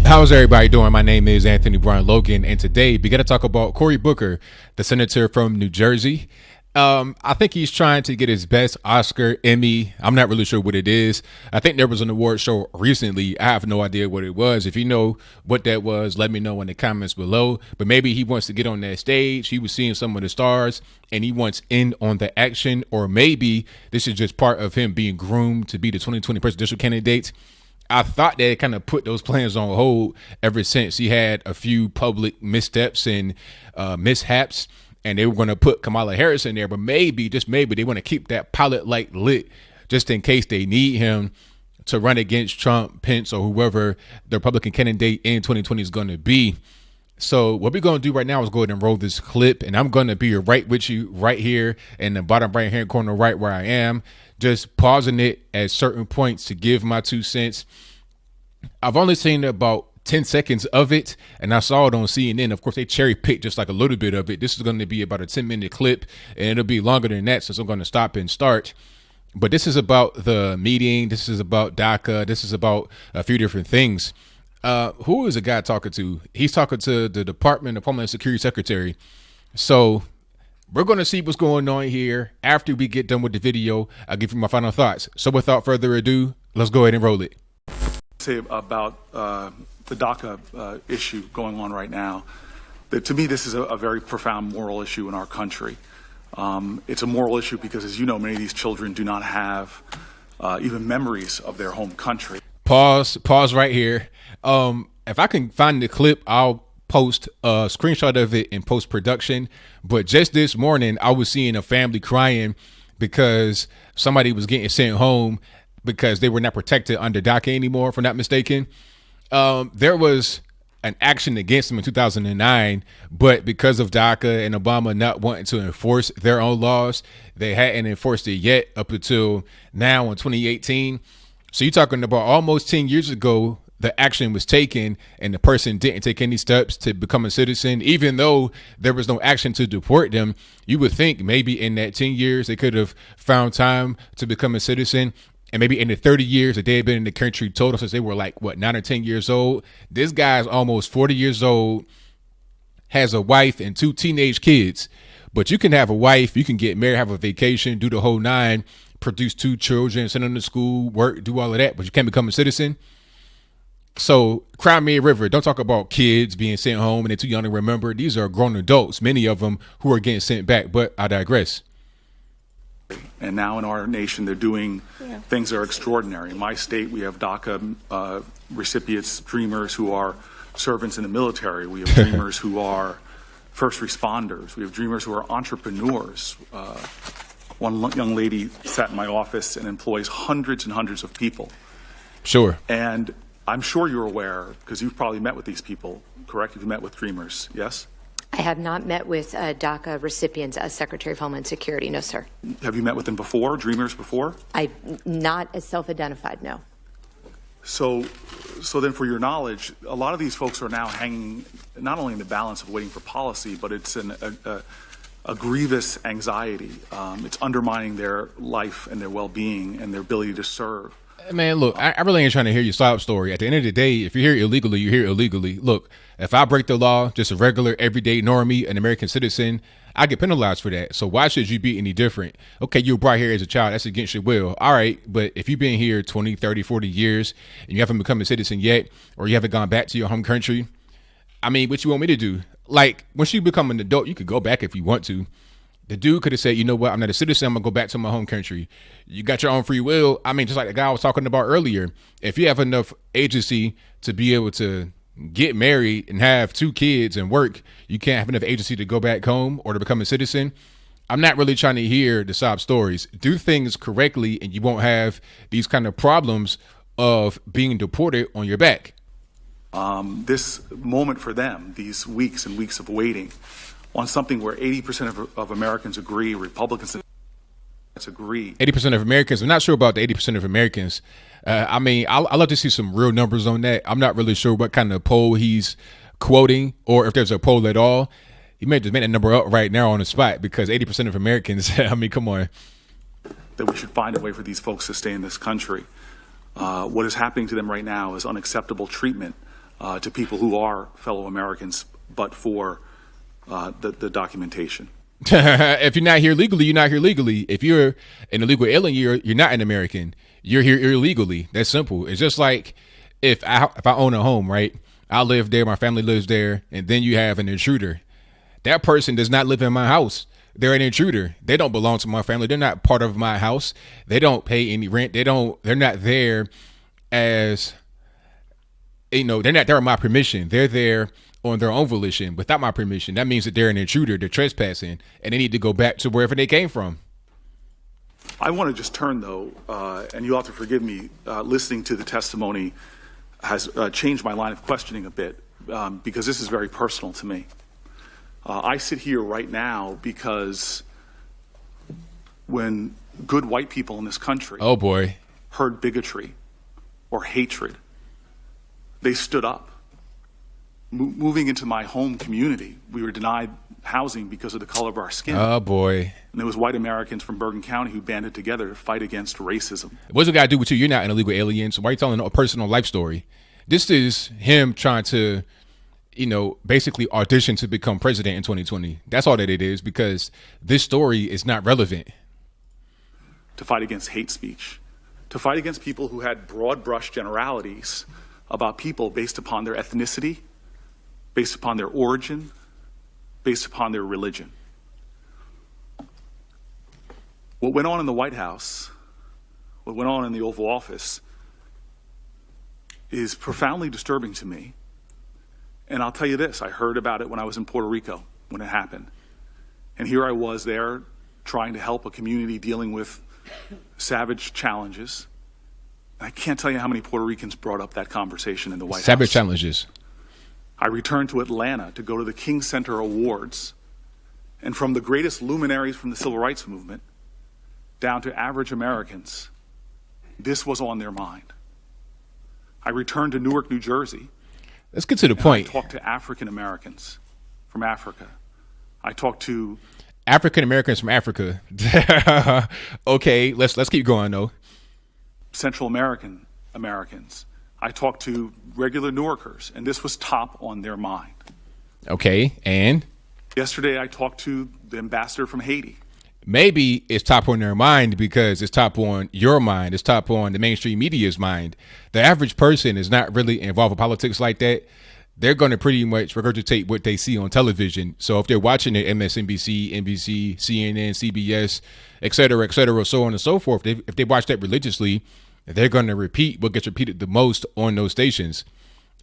How's everybody doing? My name is Anthony Brian Logan, and today we got to talk about Cory Booker, the senator from New Jersey. I think he's trying to get his best Oscar, Emmy. I'm not really sure what it is. I think there was an award show recently. I have no idea what it was. If you know what that was, let me know in the comments below. But maybe he wants to get on that stage. He was seeing some of the stars and he wants in on the action. Or maybe this is just part of him being groomed to be the 2020 presidential candidate. I thought they kind of put those plans on hold ever since he had a few public missteps and mishaps. And they were going to put Kamala Harris in there, but maybe, just maybe, they want to keep that pilot light lit just in case they need him to run against Trump, Pence, or whoever the Republican candidate in 2020 is going to be. So what we're going to do right now is go ahead and roll this clip, and I'm going to be right with you right here in the bottom right-hand corner right where I am, just pausing it at certain points to give my 2 cents. I've only seen about 10 seconds of it, and I saw it on CNN. Of course, they cherry picked just like a little bit of it. This is going to be about a 10-minute clip, and it'll be longer than that since I'm going to stop and start. But this is about the meeting. This is about DACA. This is about a few different things. Who is the guy talking to? He's talking to the Department of Homeland Security Secretary. So we're going to see what's going on here. After we get done with the video, I'll give you my final thoughts. So without further ado, let's go ahead and roll it. Say about the DACA issue going on right now, that to me this is a very profound moral issue in our country. It's a moral issue because, as you know, many of these children do not have even memories of their home country. Pause right here. If I can find the clip, I'll post a screenshot of it in post-production. But just this morning, I was seeing a family crying because somebody was getting sent home because they were not protected under DACA anymore, if I'm not mistaken. There was an action against them in 2009, but because of DACA and Obama not wanting to enforce their own laws, they hadn't enforced it yet up until now in 2018. So you're talking about almost 10 years ago, the action was taken and the person didn't take any steps to become a citizen, even though there was no action to deport them. You would think maybe in that 10 years, they could have found time to become a citizen. And maybe in the 30 years that they had been in the country total since they were like, 9 or 10 years old. This guy's almost 40 years old, has a wife and 2 teenage kids. But you can have a wife, you can get married, have a vacation, do the whole 9, produce 2 children, send them to school, work, do all of that, but you can't become a citizen. So Cry Me a River, don't talk about kids being sent home and they're too young to remember. These are grown adults, many of them who are getting sent back, but I digress. And now in our nation, they're doing things that are extraordinary. In my state, we have DACA recipients, dreamers who are servants in the military. We have dreamers who are first responders. We have dreamers who are entrepreneurs. One young lady sat in my office and employs hundreds and hundreds of people. Sure. And I'm sure you're aware, because you've probably met with these people, correct? You've met with dreamers, yes? I have not met with DACA recipients as Secretary of Homeland Security, no, sir. Have you met with them before, dreamers before? Not as self-identified, no. So then for your knowledge, a lot of these folks are now hanging not only in the balance of waiting for policy, but it's a grievous anxiety. It's undermining their life and their well-being and their ability to serve. Man, look, I really ain't trying to hear your sob story. At the end of the day, if you're here illegally, you're here illegally. Look, if I break the law, just a regular, everyday normie, an American citizen, I get penalized for that. So why should you be any different? Okay, you were brought here as a child. That's against your will. All right, but if you've been here 20, 30, 40 years and you haven't become a citizen yet, or you haven't gone back to your home country, I mean, what you want me to do? Like, once you become an adult, you could go back if you want to. The dude could have said, you know what, I'm not a citizen, I'm going to go back to my home country. You got your own free will. I mean, just like the guy I was talking about earlier, if you have enough agency to be able to get married and have 2 kids and work, you can't have enough agency to go back home or to become a citizen. I'm not really trying to hear the sob stories. Do things correctly and you won't have these kind of problems of being deported on your back. This moment for them, these weeks and weeks of waiting, on something where 80% of Americans agree, Republicans agree. 80% of Americans. I'm not sure about the 80% of Americans. I mean, I'd love to see some real numbers on that. I'm not really sure what kind of poll he's quoting or if there's a poll at all. He may just make that number up right now on the spot because 80% of Americans, I mean, come on. That we should find a way for these folks to stay in this country. What is happening to them right now is unacceptable treatment. to people who are fellow Americans, but for the documentation. If you're not here legally, you're not here legally. If you're an illegal alien, you're not an American. You're here illegally. That's simple. It's just like if I own a home, right? I live there, my family lives there, and then you have an intruder. That person does not live in my house. They're an intruder. They don't belong to my family. They're not part of my house. They don't pay any rent. They're not there as, they're not there with my permission. They're there on their own volition without my permission. That means that they're an intruder. They're trespassing, and they need to go back to wherever they came from. I want to just turn, though, and you'll have to forgive me, listening to the testimony has changed my line of questioning a bit, because this is very personal to me. I sit here right now because when good white people in this country heard bigotry or hatred, they stood up. Moving into my home community, we were denied housing because of the color of our skin. Oh, boy. And there was white Americans from Bergen County who banded together to fight against racism. What's it got to do with you? You're not an illegal alien, so why are you telling a personal life story? This is him trying to, basically audition to become president in 2020. That's all that it is, because this story is not relevant. To fight against hate speech, to fight against people who had broad brush generalities about people based upon their ethnicity, based upon their origin, based upon their religion. What went on in the White House, what went on in the Oval Office, is profoundly disturbing to me. And I'll tell you this, I heard about it when I was in Puerto Rico, when it happened. And here I was there trying to help a community dealing with savage challenges. And I can't tell you how many Puerto Ricans brought up that conversation in the White House. Savage challenges. I returned to Atlanta to go to the King Center Awards. And from the greatest luminaries from the civil rights movement down to average Americans, this was on their mind. I returned to Newark, New Jersey. Let's get to the point. I talked to African Americans from Africa. I talked to African Americans from Africa. Okay, let's keep going though. Central American Americans. I talked to regular Newarkers, and this was top on their mind. Okay, and yesterday I talked to the ambassador from Haiti. Maybe it's top on their mind because it's top on your mind. It's top on the mainstream media's mind. The average person is not really involved in politics like that. They're going to pretty much regurgitate what they see on television. So if they're watching it, MSNBC, NBC, CNN, CBS, et cetera, so on and so forth, if they watch that religiously, they're going to repeat what gets repeated the most on those stations,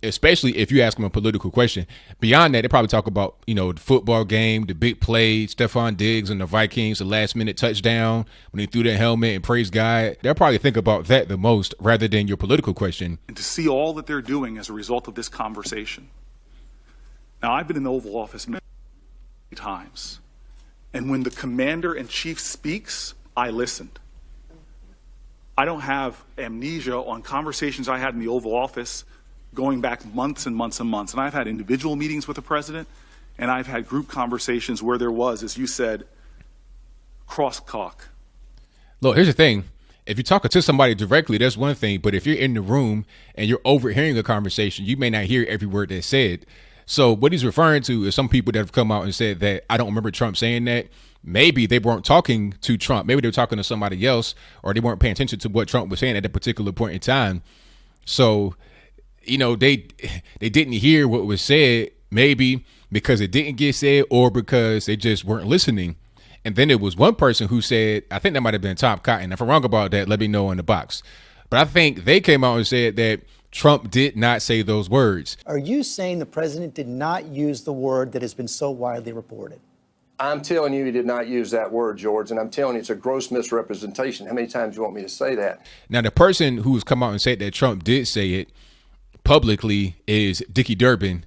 especially if you ask them a political question. Beyond that, they probably talk about, the football game, the big play, Stephon Diggs and the Vikings, the last minute touchdown when he threw that helmet and praised God. They'll probably think about that the most rather than your political question. And to see all that they're doing as a result of this conversation. Now, I've been in the Oval Office many times, and when the commander-in-chief speaks, I listened. I don't have amnesia on conversations I had in the Oval Office going back months and months and months. And I've had individual meetings with the president, and I've had group conversations where there was, as you said, crosstalk. Look, here's the thing. If you're talking to somebody directly, that's one thing. But if you're in the room and you're overhearing a conversation, you may not hear every word that's said. So what he's referring to is some people that have come out and said that I don't remember Trump saying that. Maybe they weren't talking to Trump. Maybe they were talking to somebody else, or they weren't paying attention to what Trump was saying at a particular point in time. So, they didn't hear what was said, maybe because it didn't get said or because they just weren't listening. And then there was one person who said, I think that might have been Tom Cotton. If I'm wrong about that, let me know in the box. But I think they came out and said that Trump did not say those words. Are you saying the president did not use the word that has been so widely reported? I'm telling you he did not use that word, George, and I'm telling you it's a gross misrepresentation. How many times do you want me to say that? Now, the person who's come out and said that Trump did say it publicly is Dickie Durbin.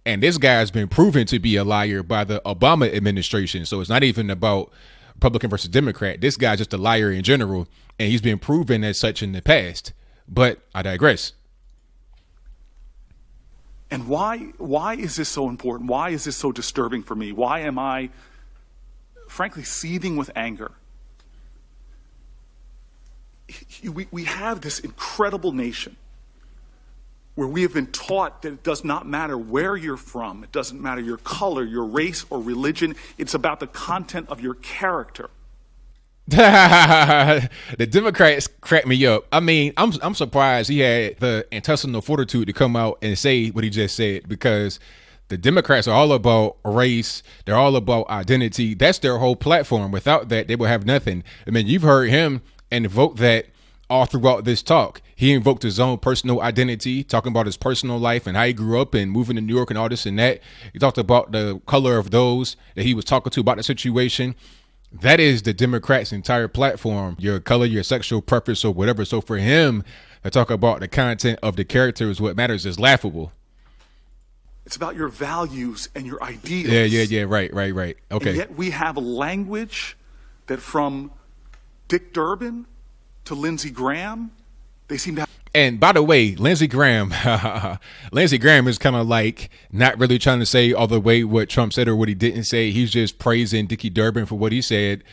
And this guy's been proven to be a liar by the Obama administration. So it's not even about Republican versus Democrat. This guy's just a liar in general, and he's been proven as such in the past. But I digress. And why is this so important? Why is this so disturbing for me? Why am I, frankly, seething with anger? We have this incredible nation where we have been taught that it does not matter where you're from, it doesn't matter your color, your race, or religion, it's about the content of your character. The Democrats crack me up. I mean, I'm surprised he had the intestinal fortitude to come out and say what he just said, because the Democrats are all about race. They're all about identity. That's their whole platform. Without that, they will have nothing. I mean, you've heard him invoke that all throughout this talk. He invoked his own personal identity, talking about his personal life and how he grew up and moving to New York and all this and that. He talked about the color of those that he was talking to about the situation. That is the Democrats' entire platform, your color, your sexual preference, or whatever. So for him to talk about the content of the character is what matters is laughable. It's about your values and your ideals. Yeah. Right. Okay. And yet we have language that from Dick Durbin to Lindsey Graham, they seem to have. And by the way, Lindsey Graham is kind of like not really trying to say all the way what Trump said or what he didn't say. He's just praising Dickie Durbin for what he said.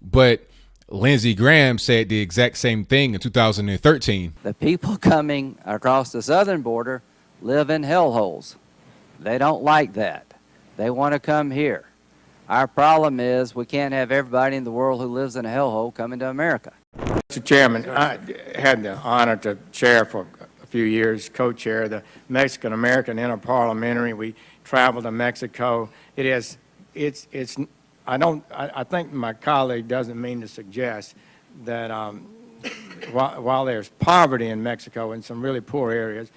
But Lindsey Graham said the exact same thing in 2013. The people coming across the southern border live in hellholes. They don't like that. They want to come here. Our problem is we can't have everybody in the world who lives in a hellhole coming to America. Mr. Chairman, I had the honor to chair for a few years, co-chair the Mexican-American Interparliamentary. We traveled to Mexico. I think my colleague doesn't mean to suggest that while there's poverty in Mexico in some really poor areas,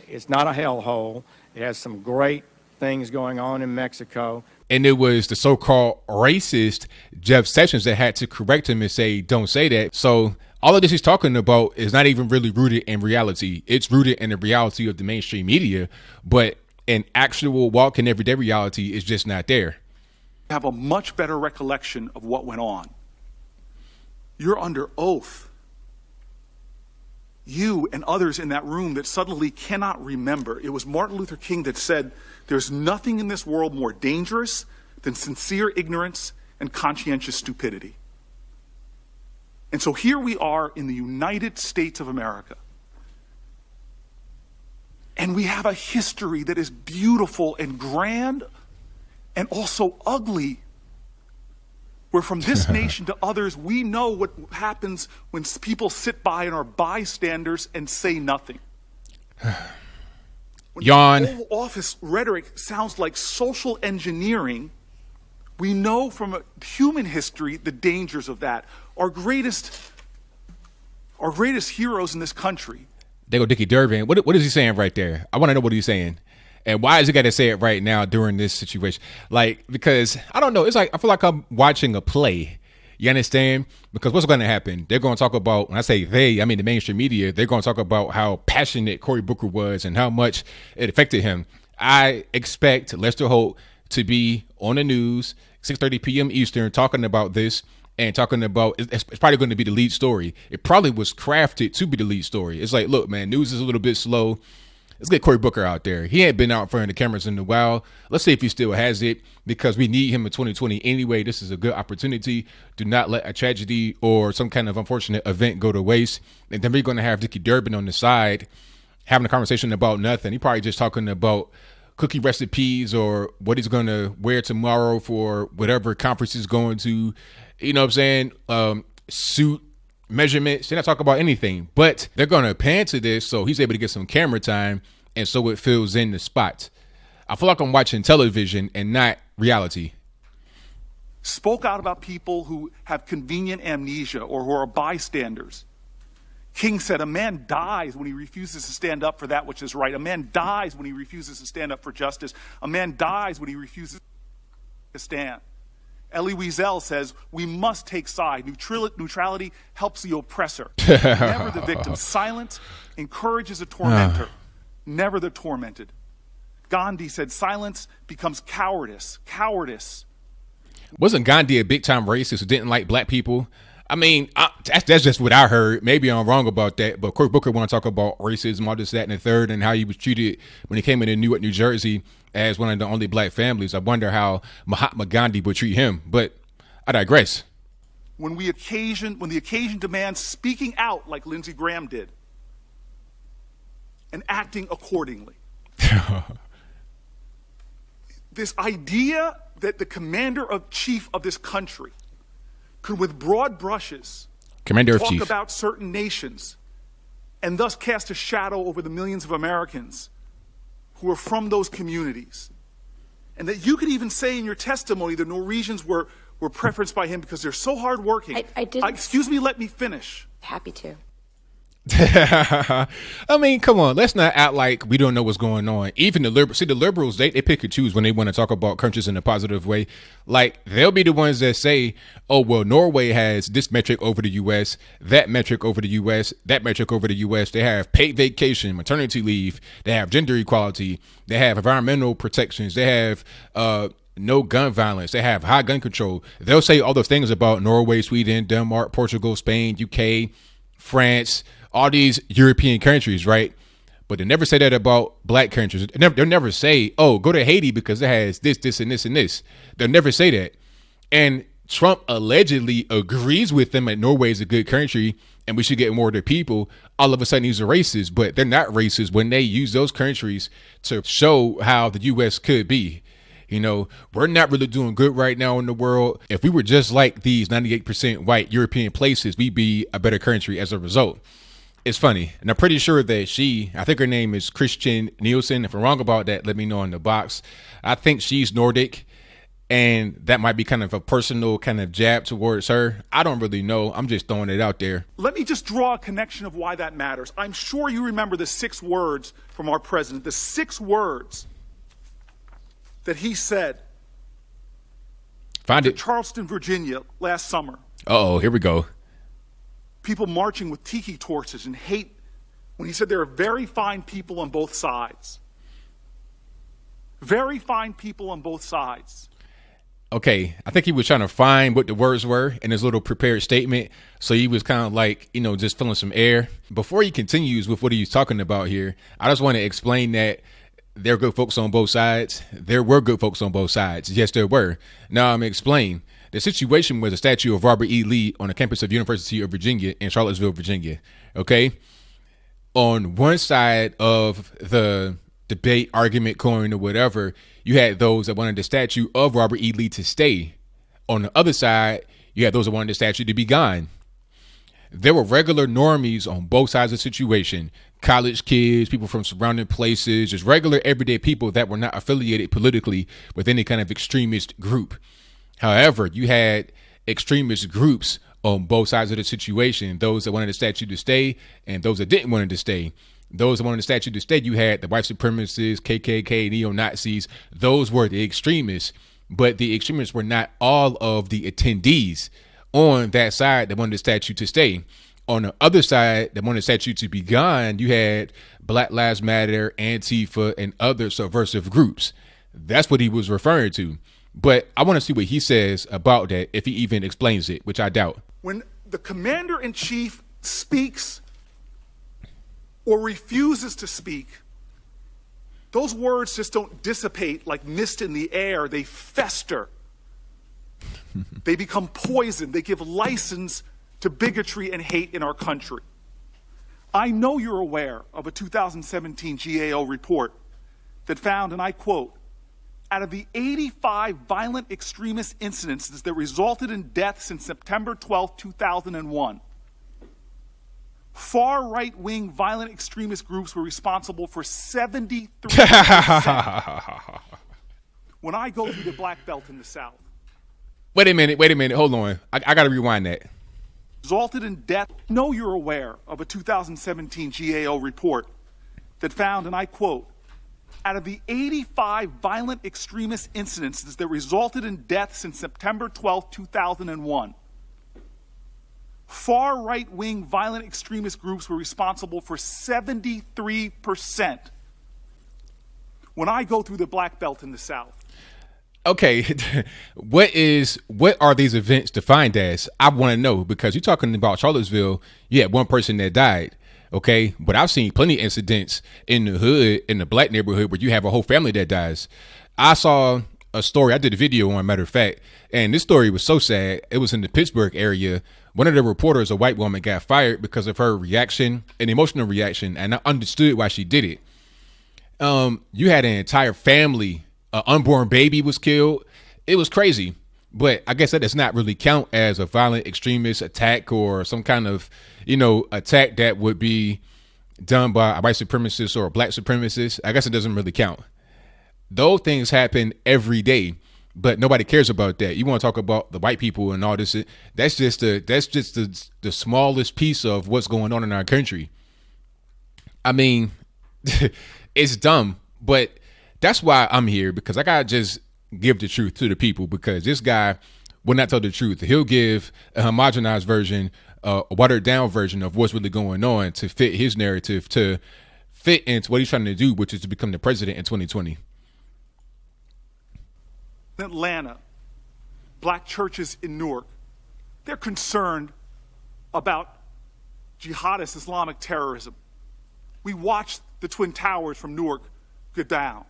it's not a hellhole. It has some great things going on in Mexico. And it was the so-called racist Jeff Sessions that had to correct him and say, don't say that. So all of this he's talking about is not even really rooted in reality. It's rooted in the reality of the mainstream media, but an actual walk in everyday reality is just not there. Have a much better recollection of what went on. You're under oath. You and others in that room that suddenly cannot remember. It was Martin Luther King that said, there's nothing in this world more dangerous than sincere ignorance and conscientious stupidity. And so here we are in the United States of America. And we have a history that is beautiful and grand and also ugly. Where from this nation to others, we know what happens when people sit by and are bystanders and say nothing. When Yawn. the Oval Office rhetoric sounds like social engineering, we know from human history the dangers of that. Our greatest heroes in this country. There go Dickie Durbin. What is he saying right there? I want to know what he's saying. And why is he got to say it right now during this situation? Like, because I don't know. It's like, I feel like I'm watching a play. You understand? Because what's going to happen? They're going to talk about, when I say they, I mean the mainstream media, they're going to talk about how passionate Cory Booker was and how much it affected him. I expect Lester Holt to be on the news, 6:30 p.m. Eastern, talking about this and talking about, it's probably going to be the lead story. It probably was crafted to be the lead story. It's like, look, man, news is a little bit slow. Let's get Cory Booker out there. He ain't been out in front of the cameras in a while. Let's see if he still has it, because we need him in 2020 anyway. This is a good opportunity. Do not let a tragedy or some kind of unfortunate event go to waste. And then we're going to have Dickie Durbin on the side having a conversation about nothing. He probably just talking about cookie recipes or what he's going to wear tomorrow for whatever conference he's going to. You know what I'm saying? Suit measurements. They're not talking about anything, but they're going to pan to this so he's able to get some camera time, and so it fills in the spot. I feel like I'm watching television and not reality. Spoke out about people who have convenient amnesia or who are bystanders. King said, a man dies when he refuses to stand up for that which is right. A man dies when he refuses to stand up for justice. A man dies when he refuses to stand. Elie Wiesel says, we must take side. Neutrality helps the oppressor, never the victim. Silence encourages a tormentor, never the tormented. Gandhi said, silence becomes cowardice. Cowardice. Wasn't Gandhi a big-time racist who didn't like black people? I mean, that's just what I heard. Maybe I'm wrong about that, but Cory Booker want to talk about racism, all this, that, and the third, and how he was treated when he came into Newark, New Jersey, as one of the only black families. I wonder how Mahatma Gandhi would treat him, but I digress. When the occasion demands speaking out like Lindsey Graham did, and acting accordingly. This idea that the commander-in-chief of this country could, with broad brushes, talk about certain nations and thus cast a shadow over the millions of Americans who are from those communities. And that you could even say in your testimony the Norwegians were preferenced by him because they're so hardworking. I did. Excuse me, let me finish. Happy to. I mean, come on, let's not act like we don't know what's going on. Even the liberals, they pick and choose when they want to talk about countries in a positive way. Like, they'll be the ones that say, oh, well, Norway has this metric over the U.S., that metric over the U.S., that metric over the U.S. They have paid vacation, maternity leave, they have gender equality, they have environmental protections, they have no gun violence, they have high gun control. They'll say all those things about Norway, Sweden, Denmark, Portugal, Spain, UK, France, all these European countries, right? But they never say that about black countries. They'll never say, oh, go to Haiti because it has this, this, and this, and this. They'll never say that. And Trump allegedly agrees with them that Norway is a good country and we should get more of their people. All of a sudden, he's a racist, but they're not racist when they use those countries to show how the U.S. could be. You know, we're not really doing good right now in the world. If we were just like these 98% white European places, we'd be a better country as a result. It's funny. And I'm pretty sure that I think her name is Kirstjen Nielsen. If I'm wrong about that, let me know in the box. I think she's Nordic, and that might be kind of a personal kind of jab towards her. I don't really know. I'm just throwing it out there. Let me just draw a connection of why that matters. I'm sure you remember the 6 words from our president, the 6 words that he said to Charleston, Virginia last summer. Uh-oh, here we go. People marching with tiki torches and hate, when he said there are very fine people on both sides. Very fine people on both sides. Okay, I think he was trying to find what the words were in his little prepared statement. So he was kind of like, just filling some air. Before he continues with what he's talking about here, I just want to explain that there are good folks on both sides. There were good folks on both sides. Yes, there were. Now I'm going to explain. The situation was a statue of Robert E. Lee on the campus of University of Virginia in Charlottesville, Virginia. Okay. On one side of the debate, argument, coin, or whatever, you had those that wanted the statue of Robert E. Lee to stay. On the other side, you had those that wanted the statue to be gone. There were regular normies on both sides of the situation. College kids, people from surrounding places, just regular everyday people that were not affiliated politically with any kind of extremist group. However, you had extremist groups on both sides of the situation, those that wanted the statue to stay and those that didn't want it to stay. Those that wanted the statue to stay, you had the white supremacists, KKK, neo-Nazis. Those were the extremists, but the extremists were not all of the attendees on that side that wanted the statue to stay. On the other side that wanted the statue to be gone, you had Black Lives Matter, Antifa, and other subversive groups. That's what he was referring to. But I want to see what he says about that, if he even explains it, which I doubt. When the commander-in-chief speaks or refuses to speak, those words just don't dissipate like mist in the air. They fester. They become poison. They give license to bigotry and hate in our country. I know you're aware of a 2017 GAO report that found, and I quote, out of the 85 violent extremist incidences that resulted in death since September 12, 2001, far right-wing violent extremist groups were responsible for 73%. When I go through the Black Belt in the South. Wait a minute, hold on. I got to rewind that. Resulted in death. I know you're aware of a 2017 GAO report that found, and I quote, out of the 85 violent extremist incidences that resulted in death since September 12, 2001, far right-wing violent extremist groups were responsible for 73%. When I go through the Black Belt in the South. Okay, what are these events defined as? I want to know, because you're talking about Charlottesville, you had one person that died. Okay, but I've seen plenty of incidents in the hood, in the black neighborhood, where you have a whole family that dies. I saw a story, I did a video on, matter of fact, and this story was so sad. It was in the Pittsburgh area one of the reporters, a white woman, got fired because of her reaction, an emotional reaction, and I understood why she did it. You had an entire family, an unborn baby was killed. It was crazy. But I guess that does not really count as a violent extremist attack or some kind of, attack that would be done by a white supremacist or a black supremacist. I guess it doesn't really count. Those things happen every day, but nobody cares about that. You want to talk about the white people and all this. That's just the smallest piece of what's going on in our country. I mean, it's dumb, but that's why I'm here, because I got to just give the truth to the people, because this guy will not tell the truth. He'll give a homogenized version, a watered down version of what's really going on to fit his narrative, to fit into what he's trying to do, which is to become the president in 2020. Atlanta, black churches in Newark, they're concerned about jihadist Islamic terrorism. We watched the Twin Towers from Newark go down.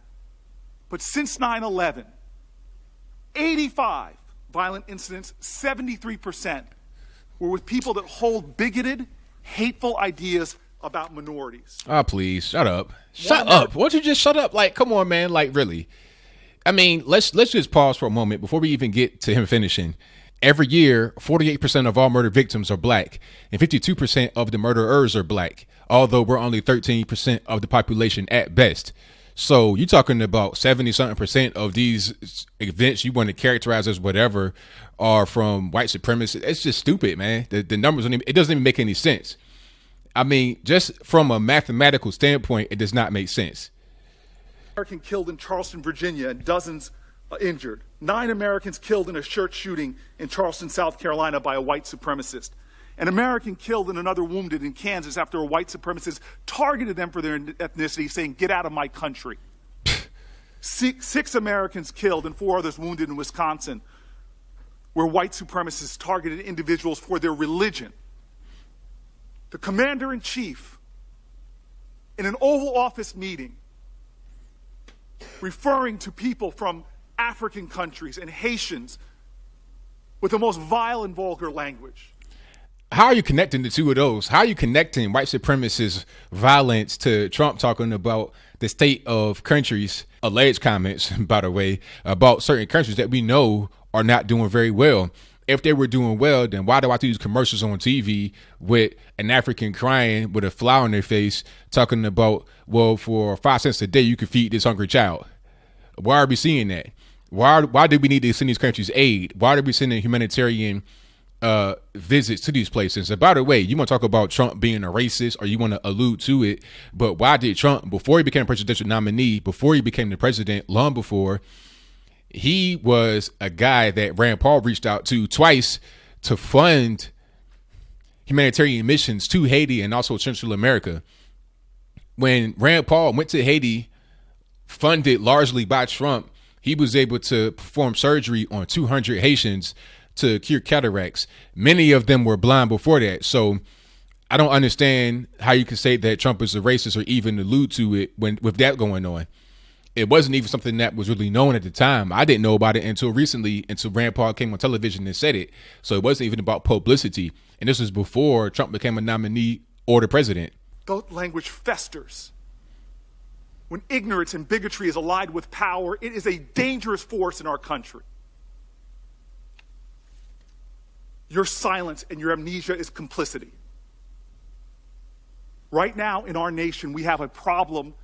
But since 9/11, 85 violent incidents, 73% were with people that hold bigoted, hateful ideas about minorities. Oh, please, shut up. Shut up. Why don't you just shut up? Like, come on, man. Like, really? I mean, let's just pause for a moment before we even get to him finishing. Every year, 48% of all murder victims are black, and 52% of the murderers are black, although we're only 13% of the population at best. So you're talking about 70-something% of these events you want to characterize as whatever are from white supremacists. It's just stupid, man. The numbers, it doesn't even make any sense. I mean, just from a mathematical standpoint, it does not make sense. American killed in Charleston, Virginia, and dozens injured. 9 Americans killed in a church shooting in Charleston, South Carolina by a white supremacist. An American killed and another wounded in Kansas after a white supremacist targeted them for their ethnicity, saying, "Get out of my country." Six Americans killed and 4 others wounded in Wisconsin, where white supremacists targeted individuals for their religion. The commander-in-chief, in an Oval Office meeting, referring to people from African countries and Haitians with the most vile and vulgar language. How are you connecting the two of those? How are you connecting white supremacist violence to Trump talking about the state of countries, alleged comments, by the way, about certain countries that we know are not doing very well? If they were doing well, then why do I have to use commercials on TV with an African crying with a flower on their face talking about, well, for 5 cents a day, you can feed this hungry child? Why are we seeing that? Why do we need to send these countries aid? Why are we sending humanitarian visits to these places? And by the way, you want to talk about Trump being a racist, or you want to allude to it, but why did Trump, before he became presidential nominee, before he became the president, long before, he was a guy that Rand Paul reached out to twice to fund humanitarian missions to Haiti and also Central America. When Rand Paul went to Haiti, funded largely by Trump, he was able to perform surgery on 200 Haitians to cure cataracts. Many of them were blind before that. So I don't understand how you can say that Trump is a racist or even allude to it when with that going on. It wasn't even something that was really known at the time. I didn't know about it until recently, until Rand Paul came on television and said it. So it wasn't even about publicity. And this was before Trump became a nominee or the president. The language festers. When ignorance and bigotry is allied with power, it is a dangerous force in our country. Your silence and your amnesia is complicity. Right now in our nation, we have a problem.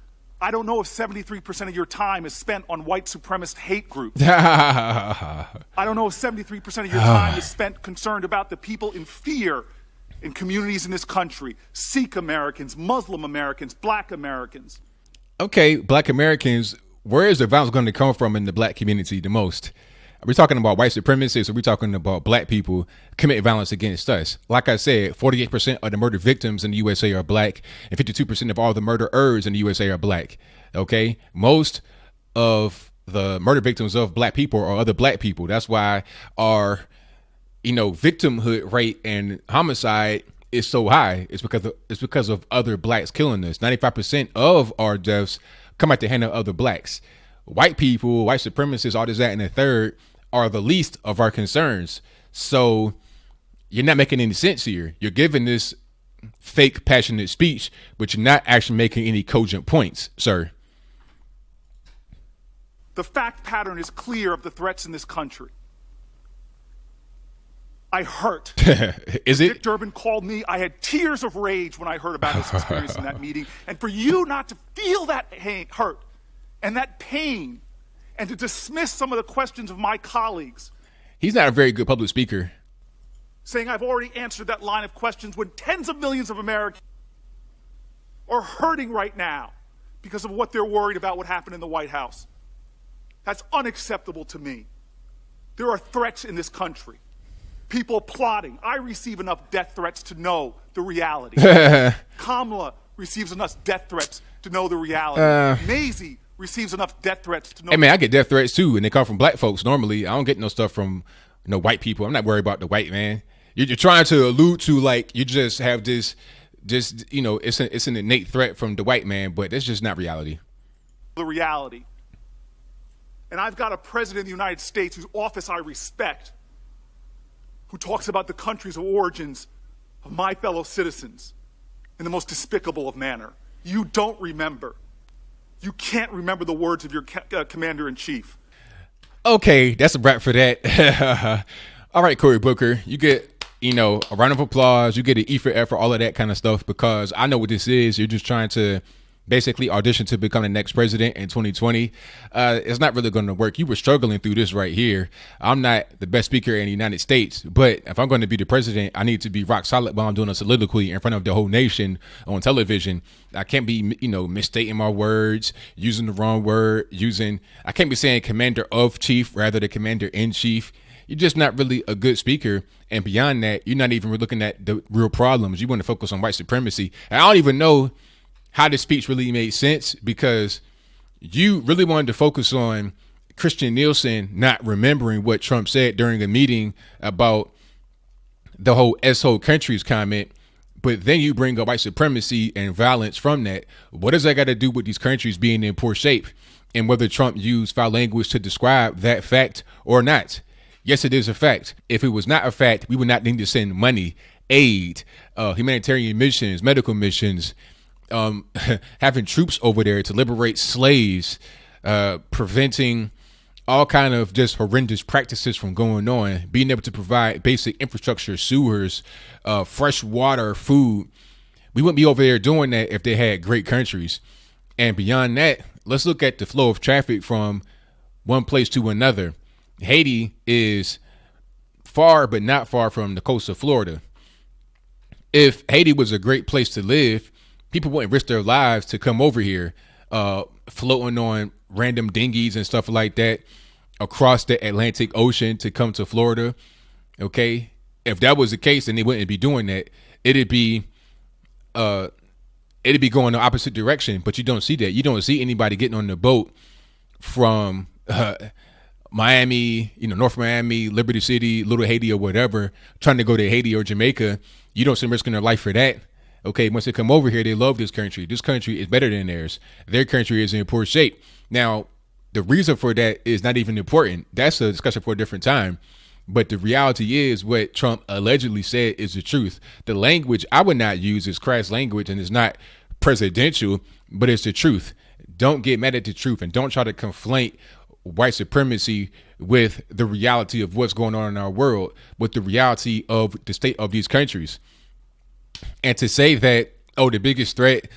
I don't know if 73% of your time is spent on white supremacist hate groups. I don't know if 73% of your time is spent concerned about the people in fear in communities in this country. Sikh Americans, Muslim Americans, Black Americans. Okay, Black Americans, where is the violence going to come from in the Black community the most? Are we talking about white supremacists, or are we talking about Black people commit violence against us? Like I said, 48% of the murder victims in the USA are Black, and 52% of all the murderers in the USA are Black. Okay, most of the murder victims of Black people are other Black people. That's why our, victimhood rate and homicide is so high. It's because of other Blacks killing us. 95% of our deaths come at the hand of other Blacks. White people, white supremacists, all this, that, and the third are the least of our concerns. So you're not making any sense here. You're giving this fake passionate speech, but you're not actually making any cogent points, sir. The fact pattern is clear of the threats in this country. I hurt. Is it? Dick Durbin called me. I had tears of rage when I heard about his experience in that meeting. And for you not to feel that hurt and that pain and to dismiss some of the questions of my colleagues. He's not a very good public speaker. Saying I've already answered that line of questions when tens of millions of Americans are hurting right now because of what they're worried about what happened in the White House. That's unacceptable to me. There are threats in this country. People plotting. I receive enough death threats to know the reality. Kamala receives enough death threats to know the reality. Maisie receives enough death threats to know. Hey man, I get death threats too, and they come from black folks normally. I don't get no stuff from white people. I'm not worried about the white man. You're trying to allude to like you just have this, it's an innate threat from the white man, but that's just not reality. The reality. And I've got a president of the United States whose office I respect, who talks about the countries of origins of my fellow citizens in the most despicable of manner. You don't remember. You can't remember the words of your commander-in-chief. Okay, that's a wrap for that. All right, Cory Booker, you get, a round of applause. You get an E for effort, all of that kind of stuff, because I know what this is. You're just trying to basically audition to become the next president in 2020. It's not really going to work. You were struggling through this right here. I'm not the best speaker in the United States, but if I'm going to be the president, I need to be rock solid while I'm doing a soliloquy in front of the whole nation on television. I can't be, misstating my words, using the wrong word, I can't be saying commander of chief rather than commander in chief. You're just not really a good speaker. And beyond that, you're not even looking at the real problems. You want to focus on white supremacy. And I don't even know how this speech really made sense, because you really wanted to focus on Kirstjen Nielsen not remembering what Trump said during a meeting about the whole S-hole countries comment, but then you bring up white supremacy and violence from that. What does that got to do with these countries being in poor shape, and whether Trump used foul language to describe that fact or not? Yes, it is a fact. If it was not a fact, we would not need to send money, aid, humanitarian missions, medical missions, having troops over there to liberate slaves, preventing all kind of just horrendous practices from going on, being able to provide basic infrastructure, sewers, fresh water, food. We wouldn't be over there doing that if they had great countries. And beyond that, let's look at the flow of traffic from one place to another. Haiti is far, but not far from the coast of Florida. If Haiti was a great place to live, people wouldn't risk their lives to come over here, floating on random dinghies and stuff like that across the Atlantic Ocean to come to Florida. Okay, if that was the case, then they wouldn't be doing that. It'd be going the opposite direction. But you don't see that. You don't see anybody getting on the boat from Miami, North Miami, Liberty City, Little Haiti, or whatever, trying to go to Haiti or Jamaica. You don't see them risking their life for that. Okay, once they come over here, they love this country. This country is better than theirs. Their country is in poor shape. Now, the reason for that is not even important. That's a discussion for a different time. But the reality is what Trump allegedly said is the truth. The language I would not use is crass language, and it's not presidential, but it's the truth. Don't get mad at the truth, and don't try to conflate white supremacy with the reality of what's going on in our world, with the reality of the state of these countries. And to say that, the biggest threat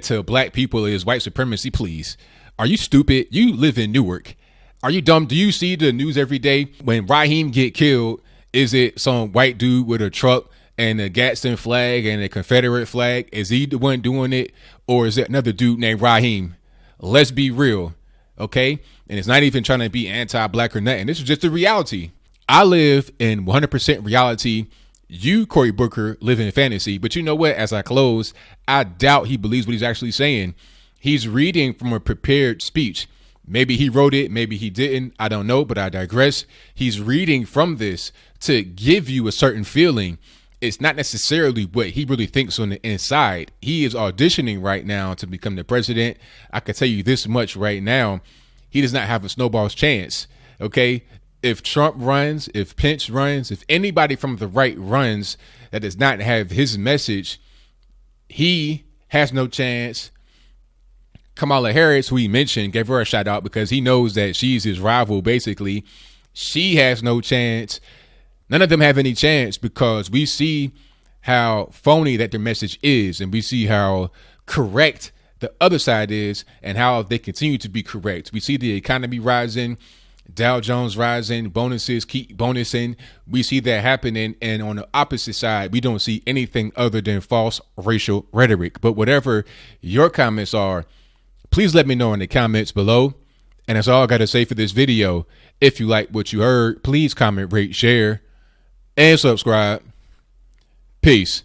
to black people is white supremacy, please. Are you stupid? You live in Newark. Are you dumb? Do you see the news every day? When Raheem get killed, is it some white dude with a truck and a Gadsden flag and a Confederate flag? Is he the one doing it? Or is it another dude named Raheem? Let's be real, okay? And it's not even trying to be anti-black or nothing. This is just the reality. I live in 100% reality. You, Cory Booker, live in fantasy. But you know what? As I close, I doubt he believes what he's actually saying. He's reading from a prepared speech. Maybe he wrote it, maybe he didn't. I don't know, but I digress. He's reading from this to give you a certain feeling. It's not necessarily what he really thinks on the inside. He is auditioning right now to become the president. I can tell you this much right now. He does not have a snowball's chance. Okay. if Trump runs, if Pence runs, if anybody from the right runs that does not have his message, he has no chance. Kamala Harris, who he mentioned, gave her a shout out because he knows that she's his rival, basically. She has no chance. None of them have any chance because we see how phony that their message is, and we see how correct the other side is and how they continue to be correct. We see the economy rising, Dow Jones rising, bonuses keep bonusing. We see that happening, and on the opposite side, we don't see anything other than false racial rhetoric. But whatever your comments are, please let me know in the comments below. And that's all I got to say for this video. If you like what you heard, please comment, rate, share, and subscribe. Peace.